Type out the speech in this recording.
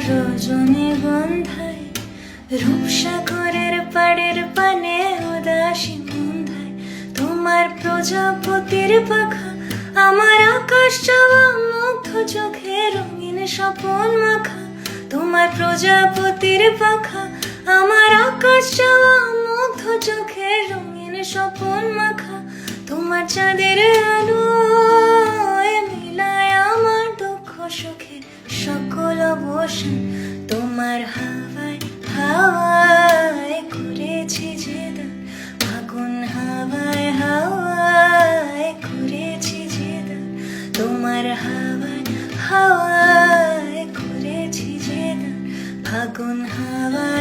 রজনীগন্ধায় রূপসাগরের পাড়ের পানে উদাসী মন্ধায় তোমার প্রজাপতির পাখা আমার আকাশ চাওয়া মুগ্ধ চোখে রঙিন স্বপন মাখা তোমার প্রজাপতির পাখা আমার আকাশ চাওয়া মুগ্ধ চোখে রঙিন স্বপন মাখা তোমার চাঁদের আলো মিলায় আমার দুঃখ সুখে সকল অবসান তোমার হাওয়ায় হাওয়ায় করেছি যে দান ফাগুন হাওয়ায় হাওয়ায় করেছি যে দান তোমার হাওয়ায় হাওয়ায় করেছি যে দান ফাগুন হাওয়ায়